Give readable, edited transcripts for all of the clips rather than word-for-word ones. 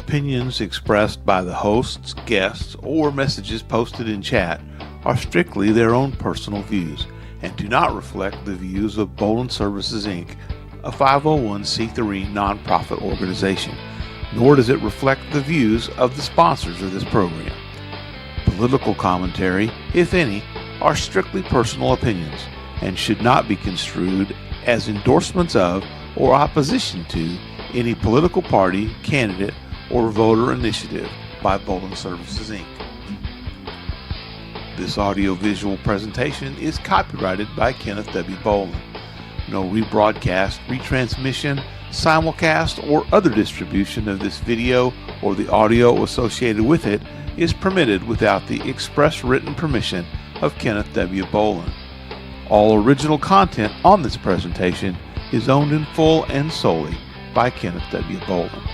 Opinions expressed by the hosts, guests, or messages posted in chat are strictly their own personal views and do not reflect the views of Bolin Services, Inc., a 501c3 nonprofit organization, nor does it reflect the views of the sponsors of this program. Political commentary, if any, are strictly personal opinions and should not be construed as endorsements of or opposition to any political party, candidate, or voter initiative by Bolin Services, Inc. This audio-visual presentation is copyrighted by Kenneth W. Bolin. No rebroadcast, retransmission, simulcast, or other distribution of this video or the audio associated with it is permitted without the express written permission of Kenneth W. Bolin. All original content on this presentation is owned in full and solely by Kenneth W. Bolin.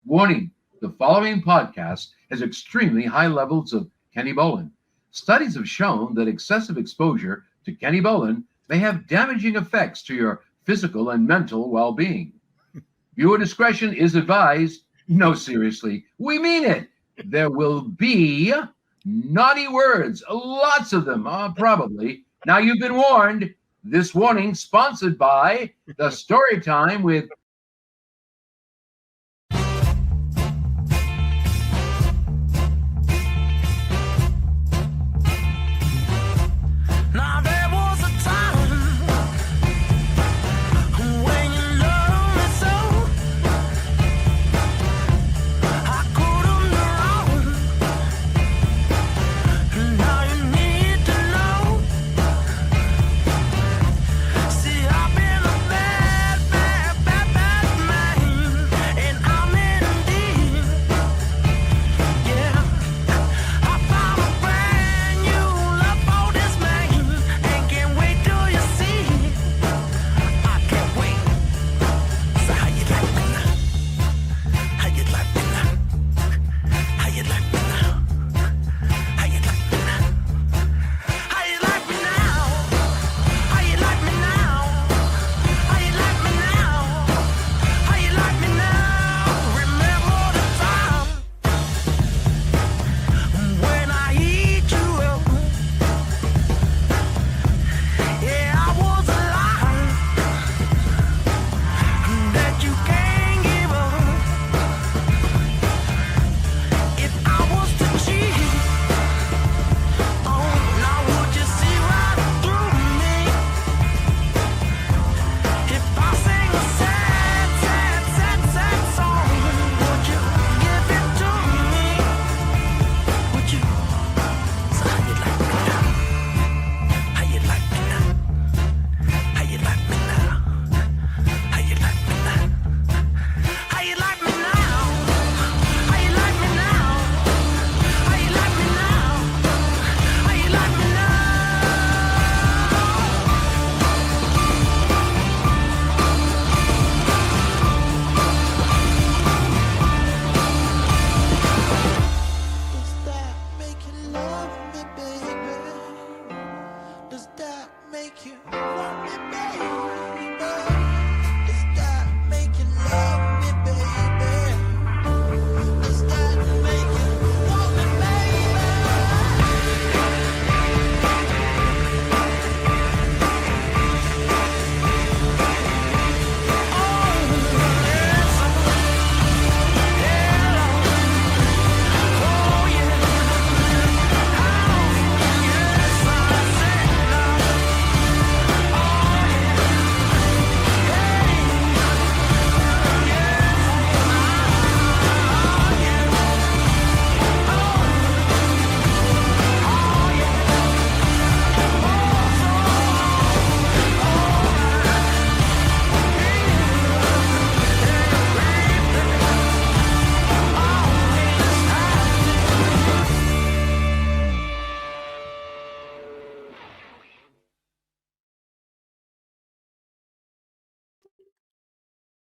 Warning, the following podcast has extremely high levels of Kenny Bolin. Studies have shown that excessive exposure to Kenny Bolin may have damaging effects to your physical and mental well-being. Viewer discretion is advised. No, seriously, we mean it. There will be naughty words, lots of them, probably. Now you've been warned. This warning sponsored by the Story Time with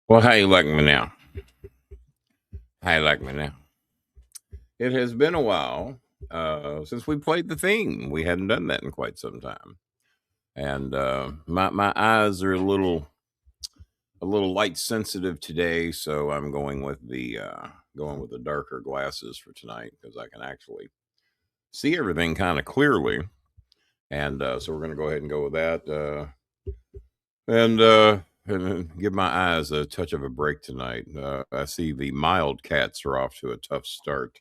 Well, how you like me now? How you like me now? It has been a while since we played the theme. We hadn't done that in quite some time. And my eyes are a little a little light sensitive today, so I'm going with the darker glasses for tonight because I can actually see everything kind of clearly. And so we're going to go ahead and go with that. And give my eyes a touch of a break tonight. I see the Mild Cats are off to a tough start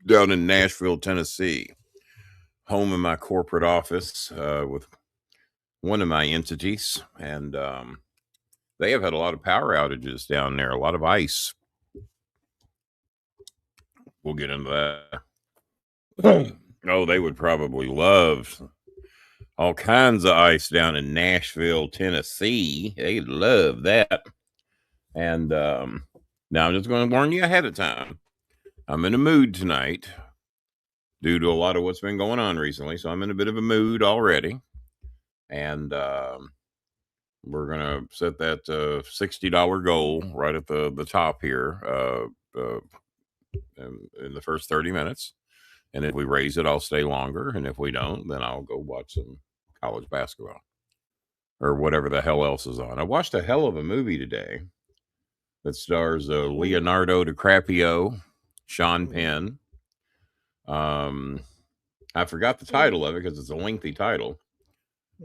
down in Nashville, Tennessee, home of my corporate office with one of my entities. And they have had a lot of power outages down there, a lot of ice. We'll get into that. Oh, they would probably love all kinds of ice down in Nashville, Tennessee. They'd love that. And now I'm just going to warn you ahead of time. I'm in a mood tonight due to a lot of what's been going on recently. So I'm in a bit of a mood already. And we're going to set that $60 goal right at the top here in the first 30 minutes. And if we raise it, I'll stay longer. And if we don't, then I'll go watch some college basketball or whatever the hell else is on. I watched a hell of a movie today that stars Leonardo DiCaprio, Sean Penn. I forgot the title of it because it's a lengthy title.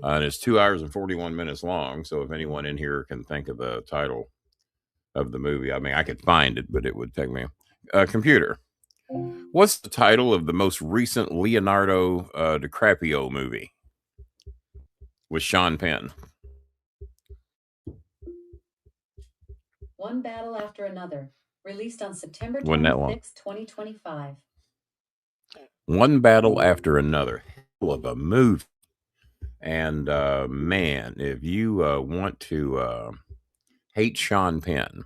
And it's 2 hours and 41 minutes long. So if anyone in here can think of the title of the movie, I mean, I could find it, but it would take me a computer. What's the title of the most recent Leonardo DiCaprio movie with Sean Penn? One Battle After Another, released on September Wasn't that long? 26, 2025. One Battle After Another. Hell of a movie. And man, if you want to hate Sean Penn,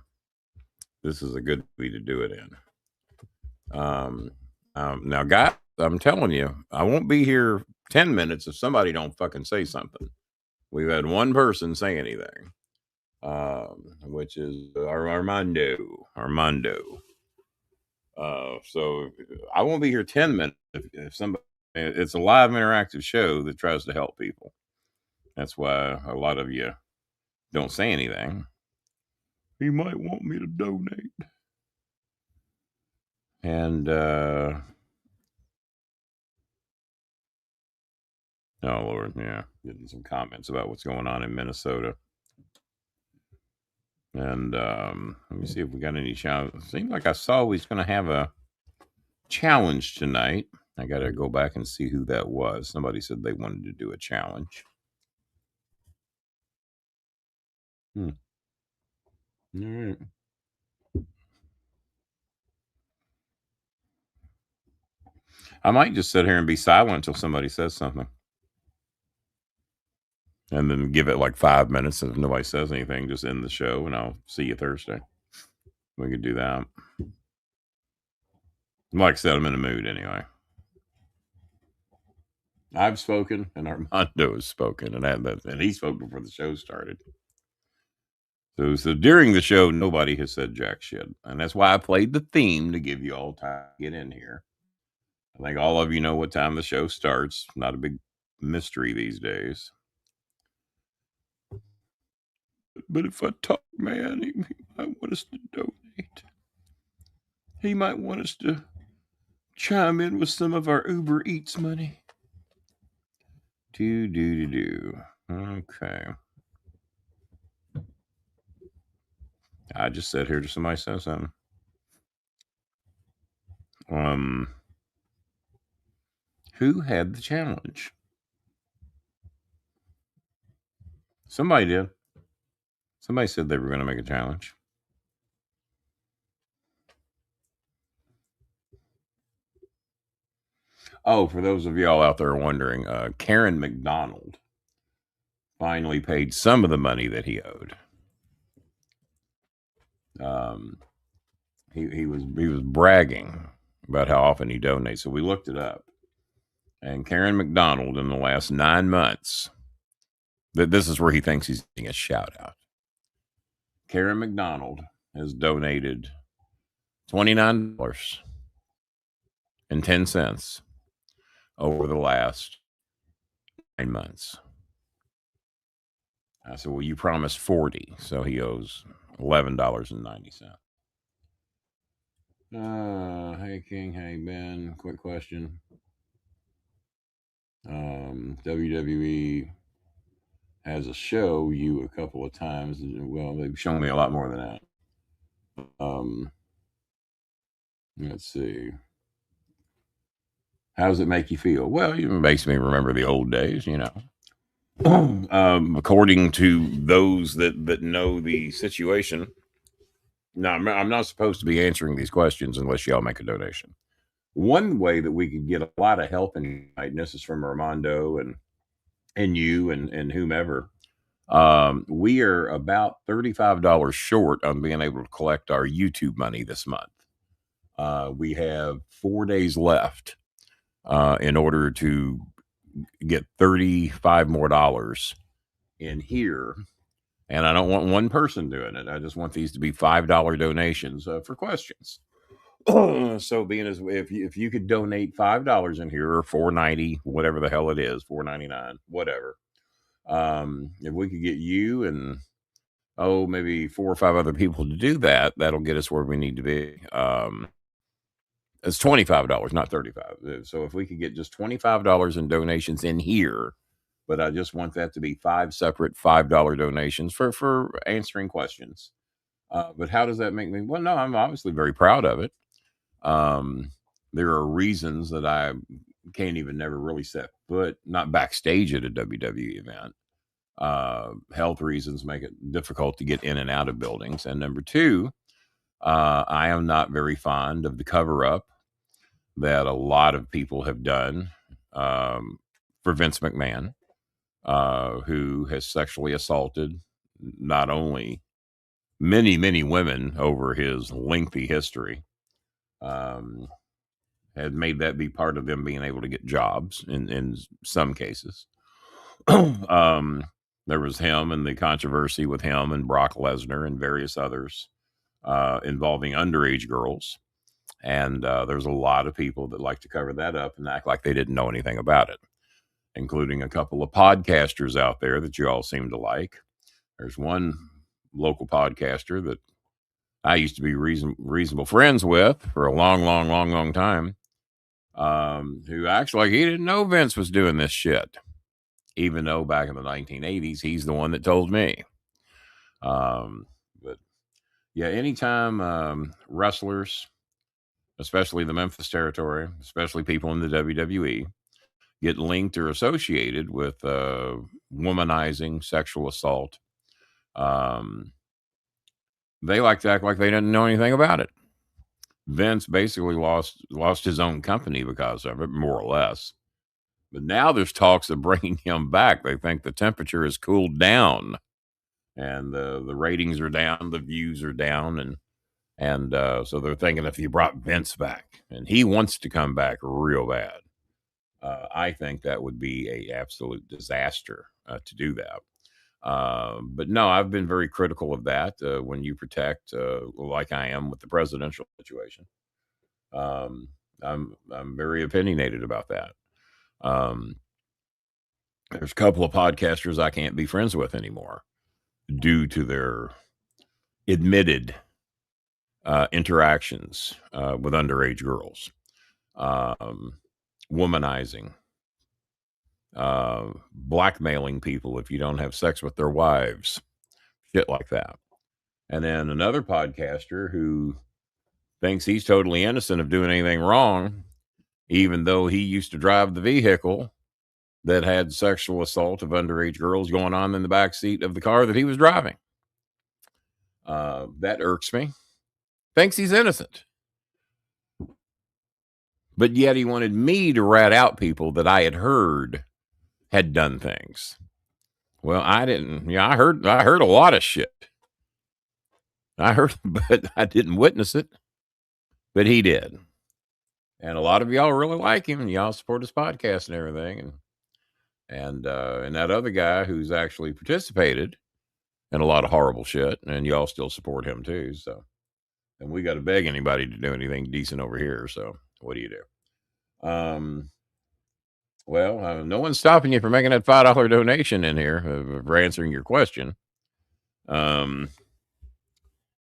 this is a good movie to do it in. Now, guys, I'm telling you, I won't be here 10 minutes if somebody don't fucking say something. We've had one person say anything, which is Armando. So I won't be here 10 minutes if somebody. It's a live interactive show that tries to help people. That's why a lot of you don't say anything. He might want me to donate. And oh Lord, yeah, getting some comments about what's going on in Minnesota. And let me see if we got any challenge. Seemed like I saw we was going to have a challenge tonight. I got to go back and see who that was. Somebody said they wanted to do a challenge. All right. I might just sit here and be silent until somebody says something. And then give it like 5 minutes. And if nobody says anything, just end the show and I'll see you Thursday. We could do that. Like I said, I'm in a mood anyway. I've spoken and Armando has spoken, and he spoke before the show started. So during the show, nobody has said jack shit. And that's why I played the theme to give you all time to get in here. I think all of you know what time the show starts. Not a big mystery these days. But if I talk, man, he might want us to donate. He might want us to chime in with some of our Uber Eats money. Do. Okay. I just sat here till somebody says something. Who had the challenge? Somebody did. Somebody said they were going to make a challenge. Oh, for those of y'all out there wondering, Karen McDonald finally paid some of the money that he owed. He was bragging about how often he donates. So we looked it up. And Karen McDonald in the last 9 months, this is where he thinks he's getting a shout out. Karen McDonald has donated $29.10 over the last 9 months. I said, well, you promised 40, so he owes $11.90. Hey King, hey Ben, quick question. WWE has a show you a couple of times. Well, they've shown me a lot more than that. Let's see. How does it make you feel? Well, it makes me remember the old days, you know. According to those that know the situation. No, I'm not supposed to be answering these questions unless y'all make a donation. One way that we could get a lot of help in tonight, and this is from Armando and you and whomever. We are about $35 short on being able to collect our YouTube money this month. We have 4 days left in order to get $35 more in here. And I don't want one person doing it. I just want these to be $5 donations for questions. So being as if you could donate $5 in here or $4.90, whatever the hell it is, $4.99, whatever. If we could get you and maybe 4 or 5 other people to do that, that'll get us where we need to be. It's $25, not $35. So if we could get just $25 in donations in here, but I just want that to be 5 separate $5 donations for answering questions. But how does that make me? Well, no, I'm obviously very proud of it. There are reasons that I can't even never really set foot, not backstage at a WWE event. Health reasons make it difficult to get in and out of buildings. And number 2, I am not very fond of the cover up that a lot of people have done for Vince McMahon, who has sexually assaulted not only many, many women over his lengthy history, had made that be part of them being able to get jobs in some cases. There was him and the controversy with him and Brock Lesnar and various others involving underage girls. And there's a lot of people that like to cover that up and act like they didn't know anything about it, including a couple of podcasters out there that you all seem to like. There's one local podcaster that I used to be reasonable friends with for a long time, who actually he didn't know Vince was doing this shit, even though back in the 1980s, he's the one that told me. But yeah, anytime wrestlers, especially the Memphis territory, especially people in the WWE, get linked or associated with womanizing, sexual assault, they like to act like they didn't know anything about it. Vince basically lost his own company because of it, more or less. But now there's talks of bringing him back. They think the temperature has cooled down, and the ratings are down, the views are down, and so they're thinking if you brought Vince back, and he wants to come back real bad, I think that would be a absolute disaster to do that. But no, I've been very critical of that when you protect, like I am with the presidential situation. I'm very opinionated about that. There's a couple of podcasters I can't be friends with anymore due to their admitted interactions with underage girls, womanizing, blackmailing people if you don't have sex with their wives, shit like that. And then another podcaster who thinks he's totally innocent of doing anything wrong, even though he used to drive the vehicle that had sexual assault of underage girls going on in the back seat of the car that he was driving. That irks me. Thinks he's innocent. But yet he wanted me to rat out people that I had heard had done things. Well, I didn't. Yeah, I heard a lot of shit. I heard, but I didn't witness it. But he did. And a lot of y'all really like him, and y'all support his podcast and everything. And that other guy who's actually participated in a lot of horrible shit, and y'all still support him too. So, and we got to beg anybody to do anything decent over here. So what do you do? Well, no one's stopping you from making that $5 donation in here for answering your question.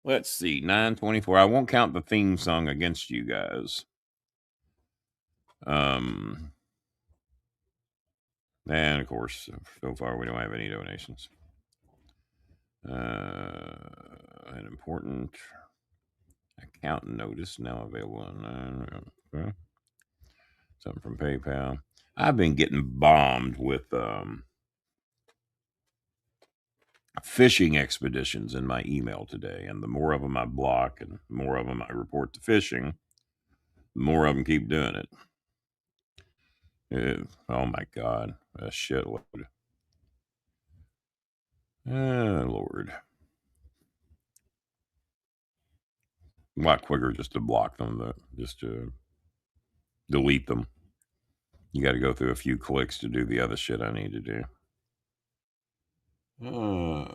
Let's see, 9:24. I won't count the theme song against you guys. And of course, so far we don't have any donations. An important account notice now available on something from PayPal. I've been getting bombed with fishing expeditions in my email today, and the more of them I block and the more of them I report to phishing, the more of them keep doing it. Oh my God, a shitload. Lord. A lot quicker just to block them, just to delete them. You got to go through a few clicks to do the other shit I need to do. Well,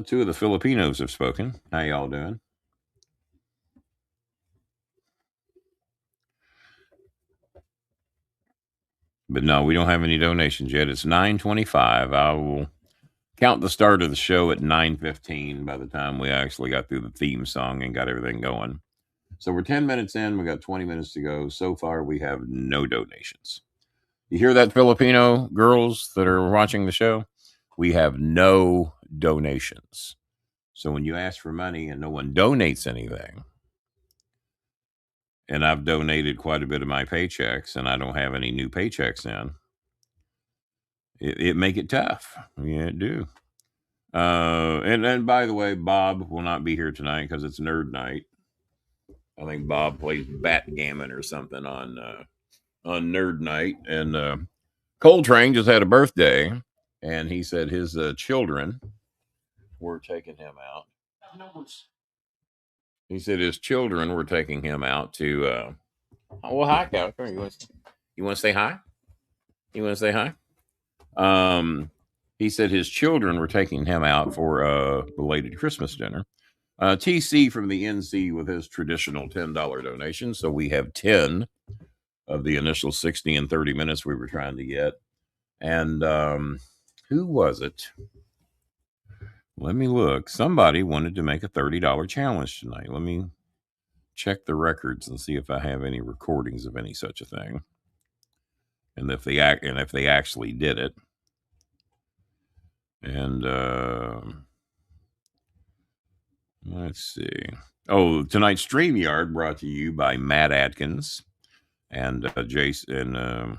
two of the Filipinos have spoken. How y'all doing? But no, we don't have any donations yet. It's 9:25. I will count the start of the show at 9:15 by the time we actually got through the theme song and got everything going. So we're 10 minutes in. We got 20 minutes to go. So far, we have no donations. You hear that, Filipino girls that are watching the show? We have no donations. So when you ask for money and no one donates anything, and I've donated quite a bit of my paychecks and I don't have any new paychecks in, it make it tough. Yeah, it do. And by the way, Bob will not be here tonight because it's nerd night. I think Bob plays backgammon or something on nerd night. And Coltrane just had a birthday, and he said his children were taking him out. He said his children were taking him out to. Well, hi, Calvin. You want to say hi? You want to say hi? He said his children were taking him out for a belated Christmas dinner. TC from the NC with his traditional $10 donation. So we have 10 of the initial 60 and 30 minutes we were trying to get. And who was it? Let me look. Somebody wanted to make a $30 challenge tonight. Let me check the records and see if I have any recordings of any such a thing. And if they actually did it. And let's see. Oh, tonight's Streamyard brought to you by Matt Atkins and Jason and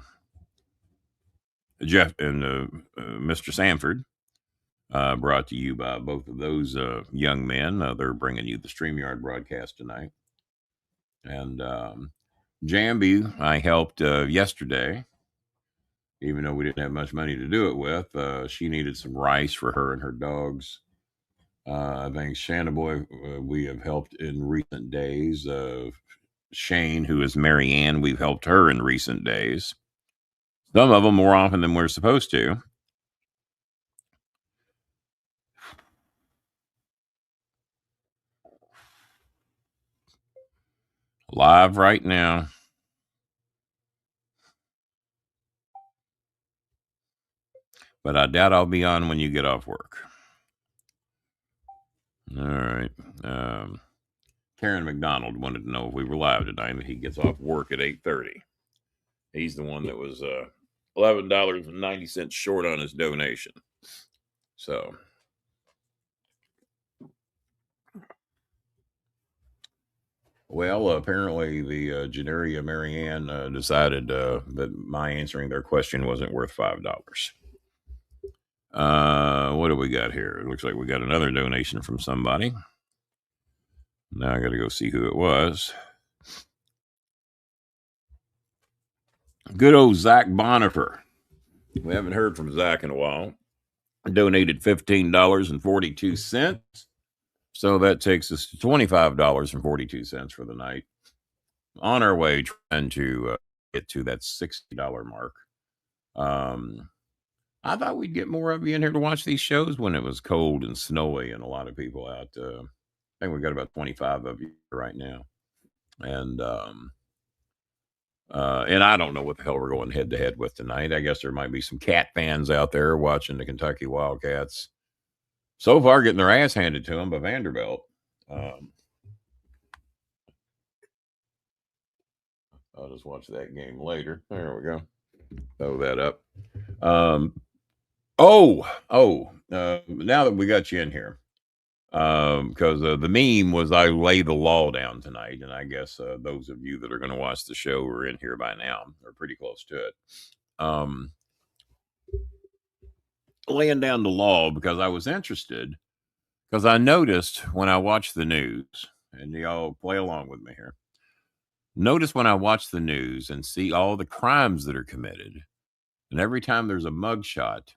Jeff and Mr. Sanford. Brought to you by both of those young men. They're bringing you the Streamyard broadcast tonight. And Jambi, I helped yesterday, even though we didn't have much money to do it with. She needed some rice for her and her dogs. I think Shanna Boy, we have helped in recent days. Shane, who is Mary Ann, we've helped her in recent days. Some of them more often than we're supposed to. Live right now. But I doubt I'll be on when you get off work. All right. Karen McDonald wanted to know if we were live tonight. He gets off work at 8:30. He's the one that was $11.90 short on his donation. So, well, apparently the Generia Marianne decided that my answering their question wasn't worth $5. What do we got here? It looks like we got another donation from somebody. Now I got to go see who it was. Good old Zach Bonifer. We haven't heard from Zach in a while. Donated $15.42. So that takes us to $25.42 for the night. On our way, trying to get to that $60 mark. I thought we'd get more of you in here to watch these shows when it was cold and snowy and a lot of people out. I think we got about 25 of you right now. And And I don't know what the hell we're going head to head with tonight. I guess there might be some Cat fans out there watching the Kentucky Wildcats. So far, getting their ass handed to them by Vanderbilt. I'll just watch that game later. There we go. Throw that up. Now that we got you in here, because the meme was I lay the law down tonight, and I guess those of you that are going to watch the show are in here by now, or pretty close to it. Laying down the law because I was interested, because I noticed when I watched the news, and y'all play along with me here. Notice when I watch the news and see all the crimes that are committed, and every time there's a mugshot,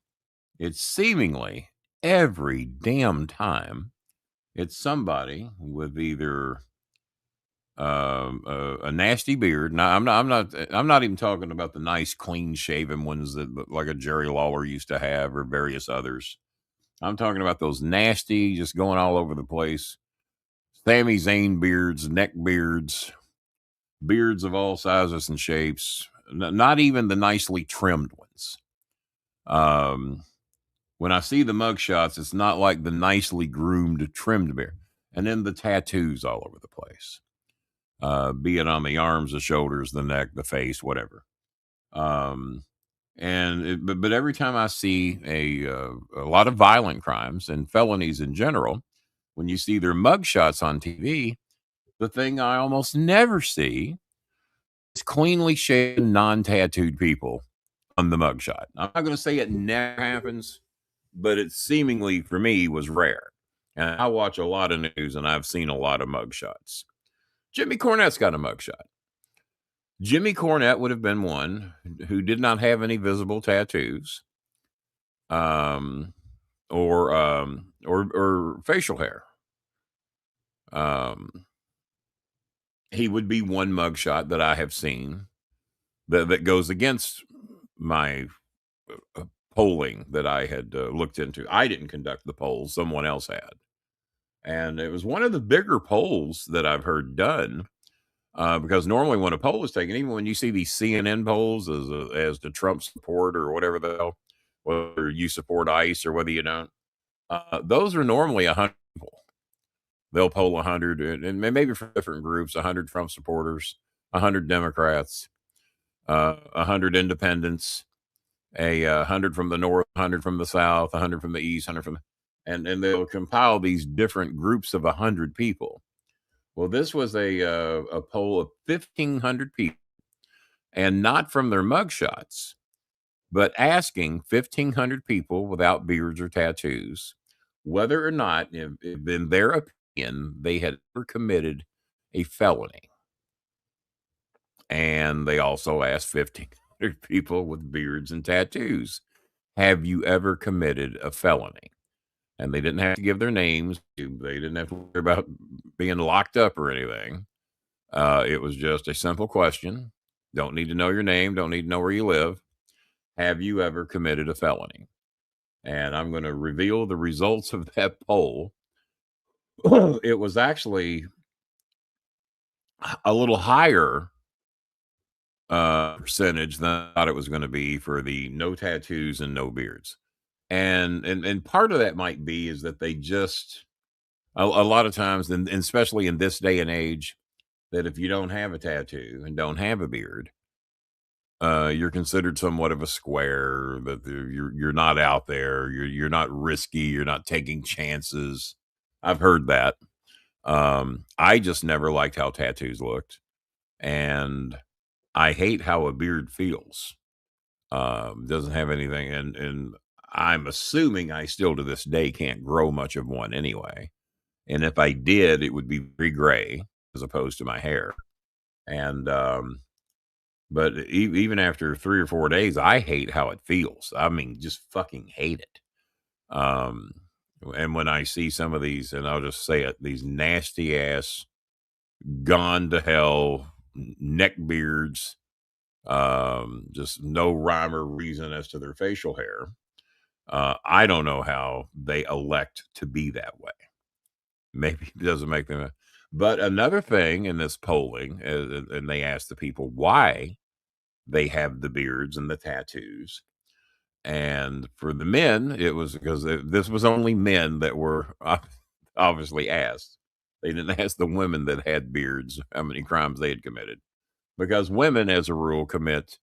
it's seemingly every damn time it's somebody with either a nasty beard. Now, I'm not even talking about the nice, clean shaven ones that look like a Jerry Lawler used to have, or various others. I'm talking about those nasty, just going all over the place, Sami Zayn beards, neck beards, beards of all sizes and shapes. Not even the nicely trimmed ones. When I see the mugshots, it's not like the nicely groomed, trimmed beard. And then the tattoos all over the place, be it on the arms, the shoulders, the neck, the face, whatever. But every time I see a lot of violent crimes and felonies in general, when you see their mugshots on TV, the thing I almost never see is cleanly shaven, non-tattooed people on the mugshot. I'm not going to say it never happens, but it seemingly, for me, was rare. And I watch a lot of news, and I've seen a lot of mugshots. Jimmy Cornette's got a mugshot. Jimmy Cornette would have been one who did not have any visible tattoos, or facial hair. He would be one mugshot that I have seen that goes against my polling that I had looked into. I didn't conduct the polls; someone else had, and it was one of the bigger polls that I've heard done. Because normally when a poll is taken, even when you see these CNN polls as to Trump support or whatever the hell, whether you support ICE or whether you don't, those are normally 100 people. They'll poll 100, and maybe for different groups, 100 Trump supporters, 100 Democrats, 100 independents, 100 from the north, 100 from the south, 100 from the east, 100 from, and they'll compile these different groups of 100 people. Well, this was a poll of 1,500 people, and not from their mugshots, but asking 1,500 people without beards or tattoos whether or not, if in their opinion, they had ever committed a felony. And they also asked 1,500 people with beards and tattoos, have you ever committed a felony? And they didn't have to give their names. They didn't have to worry about being locked up or anything. It was just a simple question. Don't need to know your name. Don't need to know where you live. Have you ever committed a felony? And I'm going to reveal the results of that poll. It was actually a little higher percentage than I thought it was going to be for the no tattoos and no beards. And part of that might be is that they just a lot of times, and especially in this day and age, that if you don't have a tattoo and don't have a beard, you're considered somewhat of a square. That you're not out there. You're not risky. You're not taking chances. I've heard that. I just never liked how tattoos looked, and I hate how a beard feels. Doesn't have anything, and I'm assuming I still to this day can't grow much of one anyway. And if I did, it would be very gray as opposed to my hair. And but even after 3 or 4 days, I hate how it feels. I mean, just fucking hate it. And when I see some of these, and I'll just say it, these nasty ass, gone to hell neck beards, just no rhyme or reason as to their facial hair. I don't know how they elect to be that way. Maybe it doesn't make them. But another thing in this polling, and they asked the people, why they have the beards and the tattoos. And for the men, it was because this was only men that were obviously asked. They didn't ask the women that had beards how many crimes they had committed, because women, as a rule, commit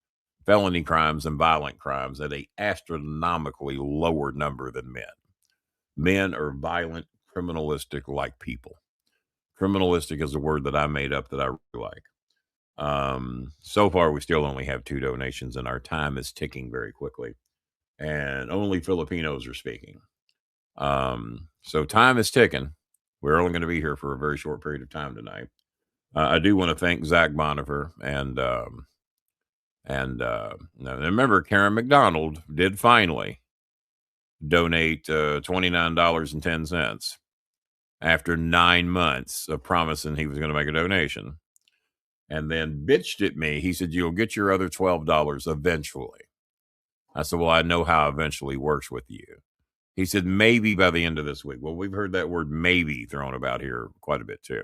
felony crimes and violent crimes at a astronomically lower number than men. Men are violent, criminalistic like people. Criminalistic is a word that I made up that I really like. So far, we still only have 2 donations, and our time is ticking very quickly. And only Filipinos are speaking. So time is ticking. We're only going to be here for a very short period of time tonight. I do want to thank Zach Bonifer and remember, Karen McDonald did finally donate $29.10 after 9 months of promising he was going to make a donation, and then bitched at me. He said, "You'll get your other $12 eventually." I said, "Well, I know how eventually works with you." He said, "Maybe by the end of this week." Well, we've heard that word "maybe" thrown about here quite a bit too.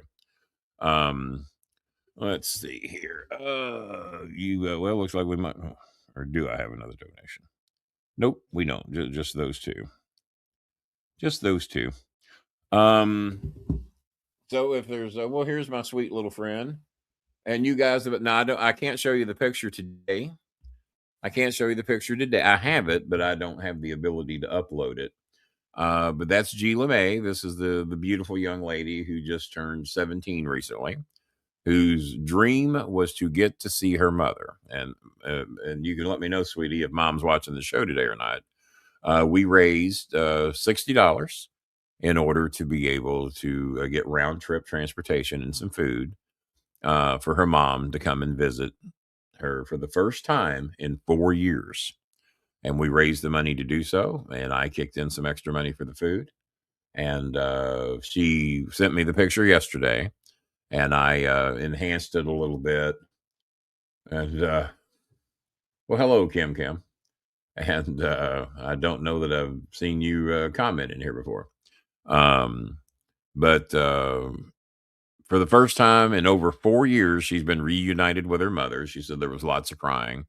Let's see here. Well, looks like we might, or do I have another donation? Nope, we don't. Just those two. Just those two. So if there's, well, here's my sweet little friend, and you guys have. No, I can't show you the picture today. I can't show you the picture today. I have it, but I don't have the ability to upload it. But that's G. LeMay. This is the beautiful young lady who just turned 17 recently, whose dream was to get to see her mother. And you can let me know, sweetie, if mom's watching the show today or not. We raised $60 in order to be able to get round trip transportation and some food for her mom to come and visit her for the first time in 4 years. And we raised the money to do so. And I kicked in some extra money for the food. And she sent me the picture yesterday. And I enhanced it a little bit. And, well, hello, Kim. And I don't know that I've seen you comment in here before. But for the first time in over 4 years, she's been reunited with her mother. She said there was lots of crying.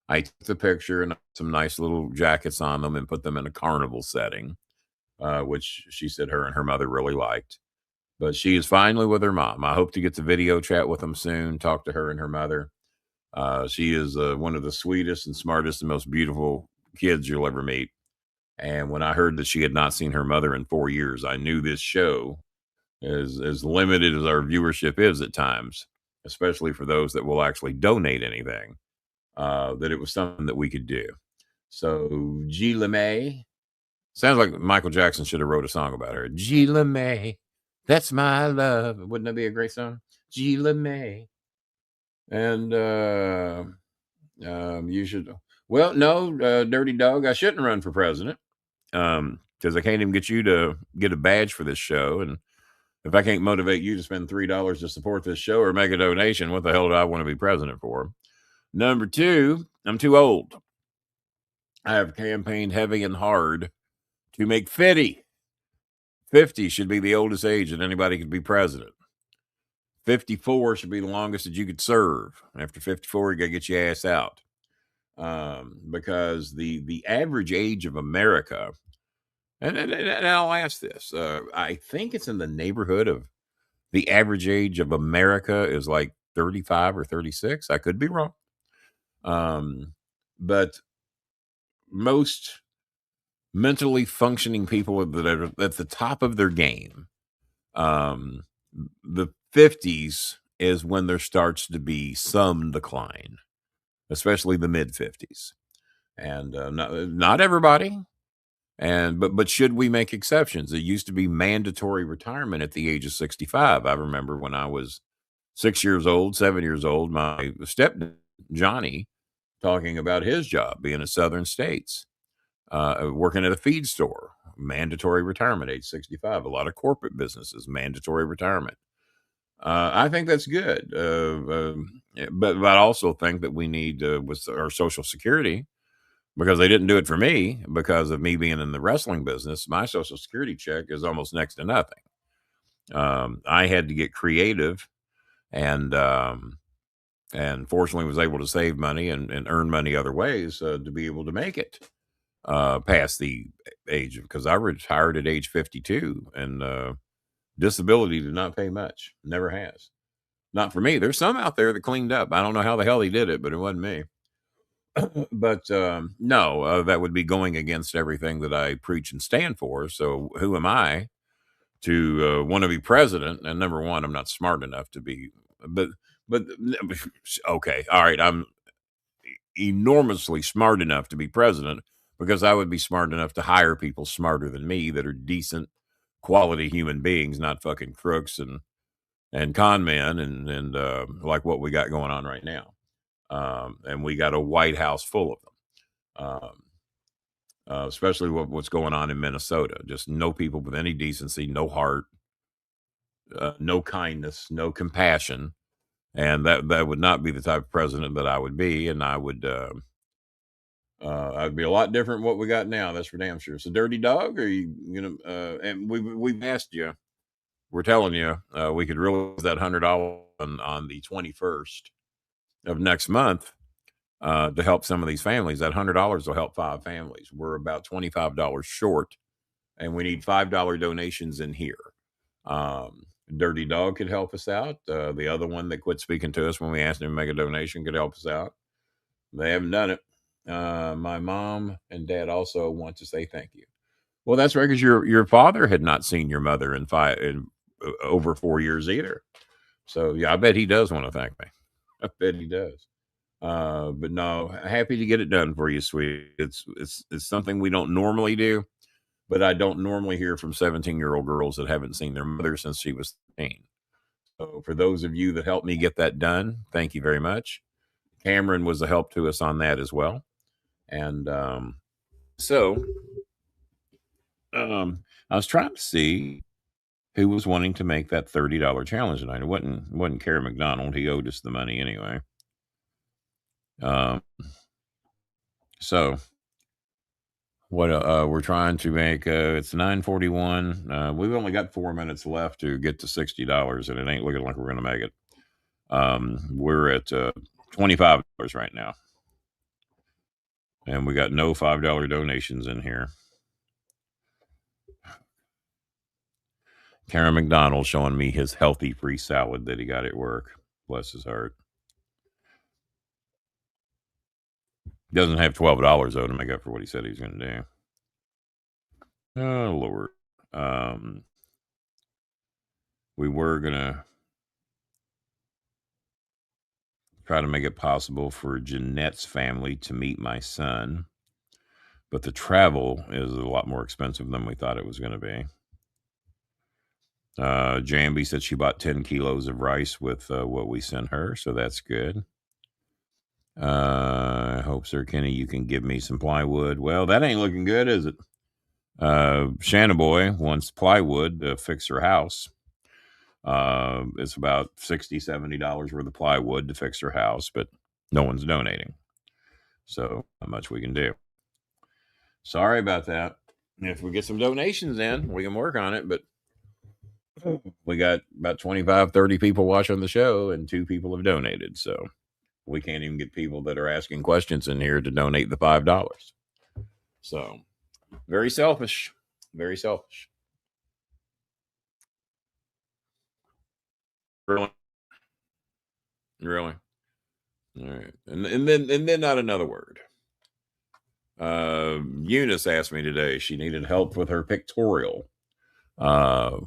I took the picture and some nice little jackets on them and put them in a carnival setting, which she said her and her mother really liked. But she is finally with her mom. I hope to get to video chat with them soon, talk to her and her mother. She is one of the sweetest and smartest and most beautiful kids you'll ever meet. And when I heard that she had not seen her mother in 4 years, I knew this show, as limited as our viewership is at times, especially for those that will actually donate anything, that it was something that we could do. So G. LeMay, sounds like Michael Jackson should have wrote a song about her. G. LeMay, that's my love. Wouldn't that be a great song? G. LeMay. And you should. Well, no, dirty dog, I shouldn't run for president because I can't even get you to get a badge for this show. And if I can't motivate you to spend $3 to support this show or make a donation, what the hell do I want to be president for? Number 2, I'm too old. I have campaigned heavy and hard to make 50. 50 should be the oldest age that anybody could be president. 54 should be the longest that you could serve. After 54, you got to get your ass out. Because the average age of America, and I'll ask this, I think it's in the neighborhood of the average age of America is like 35 or 36. I could be wrong. But most mentally functioning people that are at the top of their game, the 50s is when there starts to be some decline, especially the mid 50s. And not everybody. But should we make exceptions? It used to be mandatory retirement at the age of 65. I remember when I was 6 years old, 7 years old, my stepdad, Johnny, talking about his job being in southern states, working at a feed store, mandatory retirement, age 65. A lot of corporate businesses, mandatory retirement. I think that's good. But I also think that we need with our Social Security, because they didn't do it for me because of me being in the wrestling business. My Social Security check is almost next to nothing. I had to get creative and and fortunately was able to save money and earn money other ways to be able to make it past the age of, because I retired at age 52, and disability did not pay much. Never has. Not for me. There's some out there that cleaned up. I don't know how the hell he did it, but it wasn't me. But no, that would be going against everything that I preach and stand for. So who am I to want to be president? And number one, I'm not smart enough to be. But okay, all right. I'm enormously smart enough to be president, because I would be smart enough to hire people smarter than me that are decent, quality human beings, not fucking crooks and con men and like what we got going on right now. And we got a White House full of them. Especially what's going on in Minnesota. Just no people with any decency, no heart, no kindness, no compassion. And that would not be the type of president that I would be. And I would I'd be a lot different than what we got now. That's for damn sure. So, Dirty Dog, are you and we've asked you, we're telling you, we could realize that $100 on the 21st of next month to help some of these families. That $100 will help 5 families. We're about $25 short, and we need $5 donations in here. Dirty Dog could help us out. The other one that quit speaking to us when we asked him to make a donation could help us out. They haven't done it. My mom and dad also want to say thank you. Well, that's right, because your father had not seen your mother in over 4 years either. So yeah, I bet he does want to thank me. I bet he does. But no, happy to get it done for you, sweet. It's something we don't normally do, but I don't normally hear from 17-year-old girls that haven't seen their mother since she was 13. So for those of you that helped me get that done, thank you very much. Cameron was a help to us on that as well. And so I was trying to see who was wanting to make that $30 challenge tonight. It wasn't Kerry McDonald. He owed us the money anyway. So what we're trying to make, it's 9:41. We've only got 4 minutes left to get to $60, and it ain't looking like we're going to make it. We're at $25 right now, and we got no $5 donations in here. Karen McDonald showing me his healthy free salad that he got at work. Bless his heart. Doesn't have $12 though to make up for what he said he's going to do. Oh Lord. We were going to try to make it possible for Jeanette's family to meet my son, but the travel is a lot more expensive than we thought it was going to be. Jambi said she bought 10 kilos of rice with what we sent her, so that's good. I hope, Sir Kenny, you can give me some plywood. Well, that ain't looking good, is it? Shanaboy wants plywood to fix her house. It's about $60, $70 worth of plywood to fix her house, but no one's donating. So not much we can do. Sorry about that. If we get some donations in, we can work on it, but we got about 25, 30 people watching the show, and 2 people have donated. So we can't even get people that are asking questions in here to donate the $5. So very selfish. Very selfish. Really? All right. And then not another word. Eunice asked me today, she needed help with her pictorial.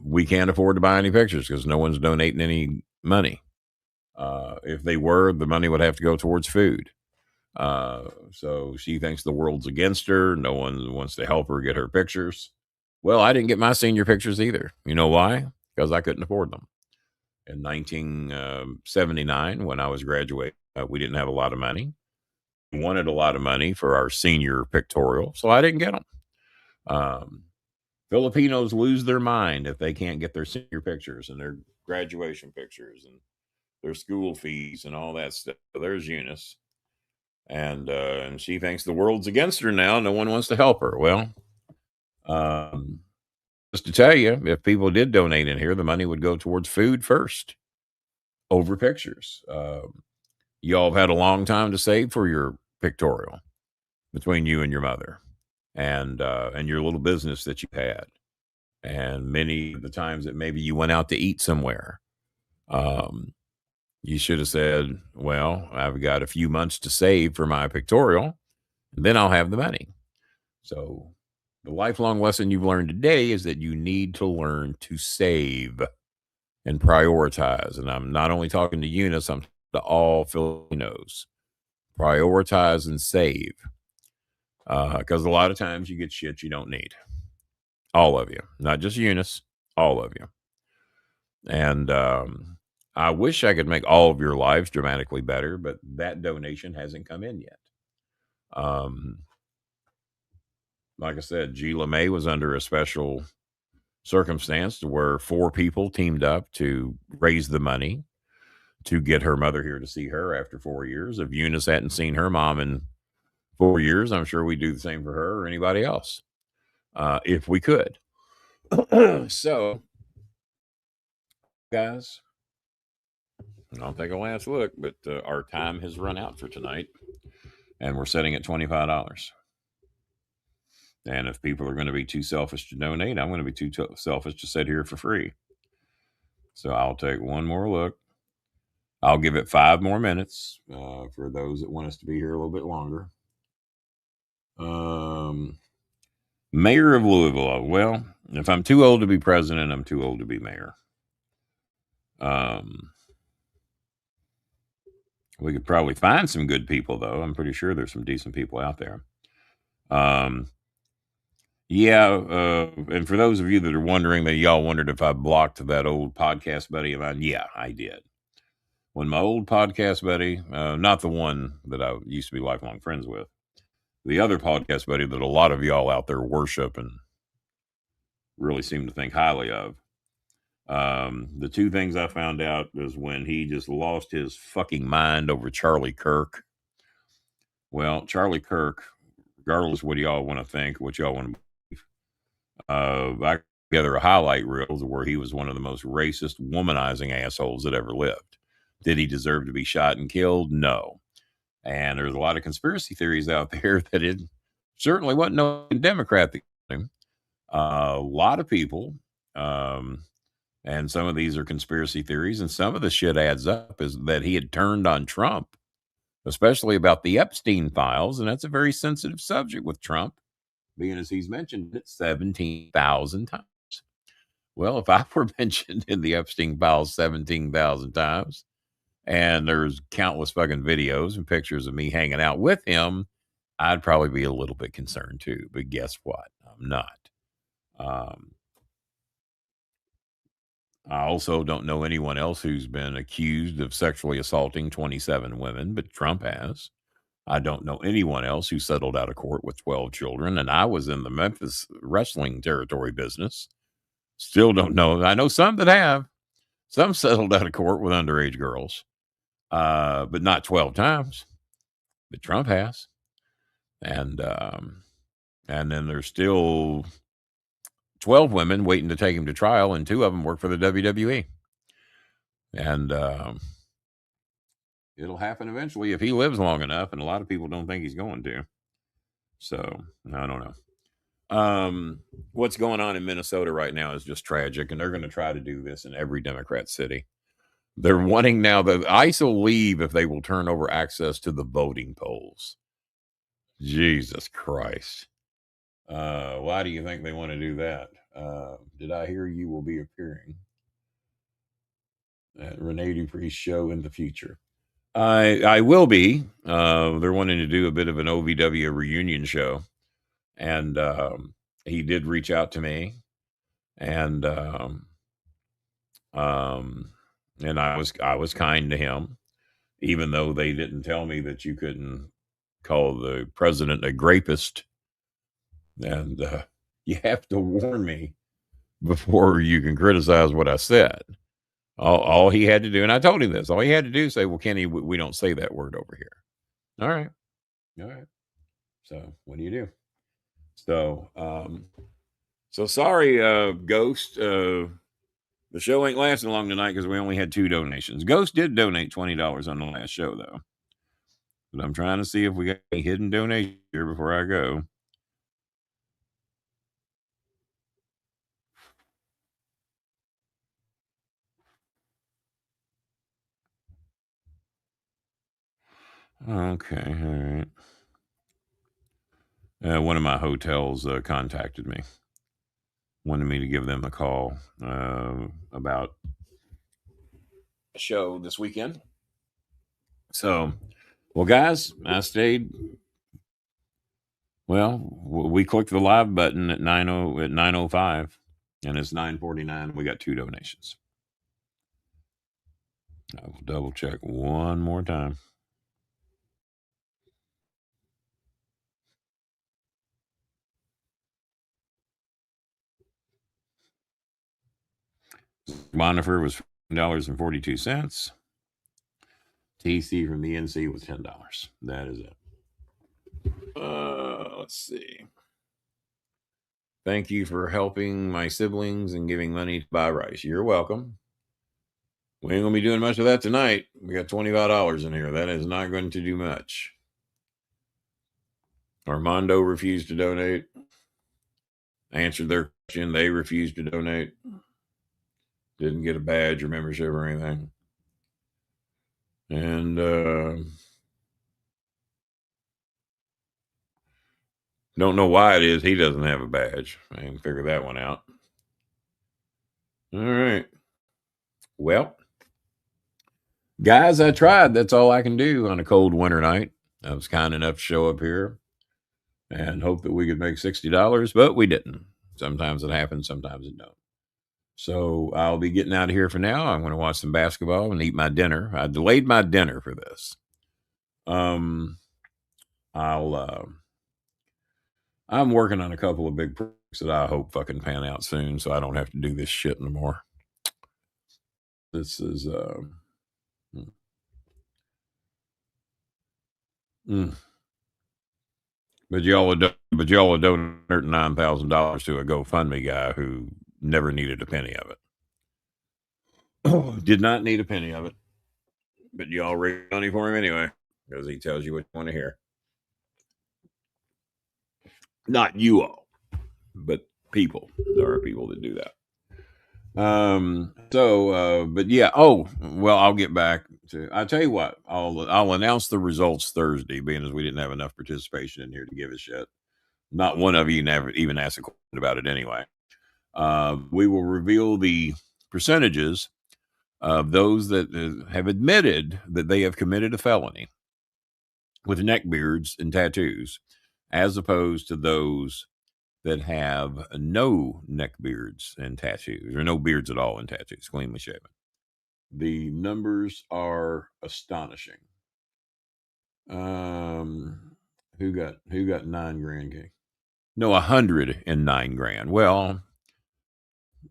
We can't afford to buy any pictures because no one's donating any money. If they were, the money would have to go towards food. So she thinks the world's against her. No one wants to help her get her pictures. Well, I didn't get my senior pictures either. You know why? Because I couldn't afford them. In 1979, when I was graduating, we didn't have a lot of money. We wanted a lot of money for our senior pictorial, so I didn't get them. Filipinos lose their mind if they can't get their senior pictures and their graduation pictures and their school fees and all that stuff. So there's Eunice. And she thinks the world's against her now. No one wants to help her. Well, just to tell you, if people did donate in here, the money would go towards food first over pictures. y'all have had a long time to save for your pictorial between you and your mother, and your little business that you had, and many of the times that maybe you went out to eat somewhere. You should have said, well, I've got a few months to save for my pictorial, and then I'll have the money. So the lifelong lesson you've learned today is that you need to learn to save and prioritize. And I'm not only talking to Eunice, I'm to all Filipinos. Prioritize and save. Because a lot of times you get shit you don't need. All of you. Not just Eunice, all of you. And I wish I could make all of your lives dramatically better, but that donation hasn't come in yet. Like I said, G. LeMay was under a special circumstance where 4 people teamed up to raise the money to get her mother here to see her after 4 years. If Eunice hadn't seen her mom in 4 years, I'm sure we'd do the same for her or anybody else, if we could. So, guys, I'll take a last look, but our time has run out for tonight, and we're setting at $25. And if people are going to be too selfish to donate, I'm going to be too selfish to sit here for free. So I'll take one more look. I'll give it 5 more minutes for those that want us to be here a little bit longer. Mayor of Louisville. Well, if I'm too old to be president, I'm too old to be mayor. We could probably find some good people, though. I'm pretty sure there's some decent people out there. And for those of you that are wondering, that y'all wondered if I blocked that old podcast buddy of mine, yeah, I did. When my old podcast buddy, not the one that I used to be lifelong friends with, the other podcast buddy that a lot of y'all out there worship and really seem to think highly of, the 2 things I found out was when he just lost his fucking mind over Charlie Kirk. Well, Charlie Kirk, regardless of what y'all want to think, what y'all want to I together a highlight reel where he was one of the most racist, womanizing assholes that ever lived. Did he deserve to be shot and killed? No. And there's a lot of conspiracy theories out there that it certainly wasn't no Democrat that killed him. A lot of people, and some of these are conspiracy theories, and some of the shit adds up, is that he had turned on Trump, especially about the Epstein files, and that's a very sensitive subject with Trump, being as he's mentioned it 17,000 times. Well, if I were mentioned in the Epstein files 17,000 times, and there's countless fucking videos and pictures of me hanging out with him, I'd probably be a little bit concerned too. But guess what? I'm not. I also don't know anyone else who's been accused of sexually assaulting 27 women, but Trump has. I don't know anyone else who settled out of court with 12 children, and I was in the Memphis wrestling territory business. Still don't know. I know some that have. Some settled out of court with underage girls, but not 12 times. But Trump has. And then there's still 12 women waiting to take him to trial, and 2 of them work for the WWE. And it'll happen eventually if he lives long enough, and a lot of people don't think he's going to. So, I don't know. What's going on in Minnesota right now is just tragic, and they're going to try to do this in every Democrat city. They're wanting now that ICE will leave if they will turn over access to the voting polls. Jesus Christ. Why do you think they want to do that? Did I hear you will be appearing at Renee Dupree's show in the future? I will be. They're wanting to do a bit of an OVW reunion show, and he did reach out to me, and I was kind to him, even though they didn't tell me that you couldn't call the president a grapist, and you have to warn me before you can criticize what I said. All he had to do, and I told him this, all he had to do is say, well, Kenny, we don't say that word over here. All right. So what do you do? So sorry, Ghost. The show ain't lasting long tonight because we only had 2 donations. Ghost did donate $20 on the last show, though. But I'm trying to see if we got a hidden donation here before I go. Okay, all right. One of my hotels contacted me, wanted me to give them a call about a show this weekend. So, well, guys, I stayed. Well, we clicked the live button at 9:05, and it's 9:49. We got 2 donations. I will double check one more time. Bonifer was $4.42. TC from the NC was $10. That is it. Let's see. Thank you for helping my siblings and giving money to buy rice. You're welcome. We ain't going to be doing much of that tonight. We got $25 in here. That is not going to do much. Armando refused to donate. Answered their question. They refused to donate. Didn't get a badge or membership or anything. And don't know why it is he doesn't have a badge. I can figure that one out. All right. Well, guys, I tried. That's all I can do on a cold winter night. I was kind enough to show up here and hope that we could make $60, but we didn't. Sometimes it happens, sometimes it don't. So I'll be getting out of here for now. I'm going to watch some basketball and eat my dinner. I delayed my dinner for this. I'm working on a couple of big projects that I hope fucking pan out soon, so I don't have to do this shit anymore. This is But y'all are donating $9,000 to a GoFundMe guy who never needed a penny of it. Did not need a penny of it. But y'all raise money for him anyway, because he tells you what you want to hear. Not you all, but people. There are people that do that. But yeah. Oh, well, I'll get back to. I tell you what. I'll announce the results Thursday, being as we didn't have enough participation in here to give a shit. Not one of you never even asked a question about it anyway. We will reveal the percentages of those that have admitted that they have committed a felony with neck beards and tattoos, as opposed to those that have no neck beards and tattoos, or no beards at all and tattoos, cleanly shaven. The numbers are astonishing. Who got $9,000? No, 109 grand. Well,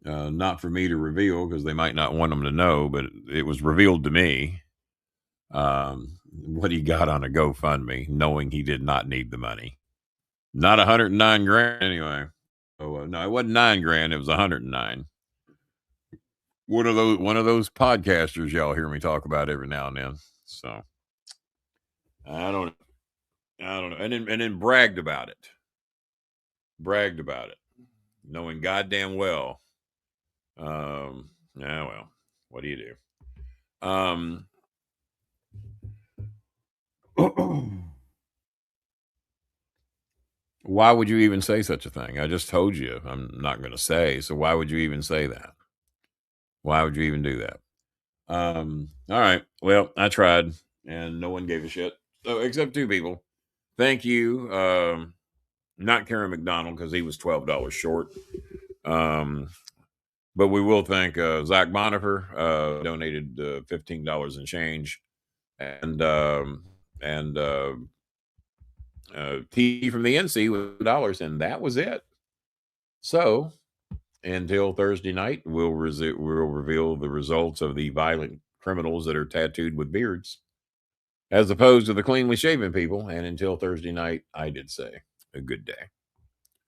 not for me to reveal because they might not want them to know, but it was revealed to me what he got on a GoFundMe, knowing he did not need the money. Not 109 grand anyway. Oh no, it wasn't 9 grand. It was 109. One of those podcasters y'all hear me talk about every now and then. So I don't know. And then bragged about it, knowing goddamn well. Well, what do you do? Why would you even say such a thing? I just told you I'm not going to say. So why would you even say that? Why would you even do that? All right. Well, I tried and no one gave a shit. So except 2 people. Thank you. Not Karen McDonald because he was $12 short. But we will thank Zach Bonifer, donated $15 and change. And T from the NC with $2, and that was it. So until Thursday night, we'll reveal the results of the violent criminals that are tattooed with beards, as opposed to the cleanly shaven people. And until Thursday night, I did say a good day.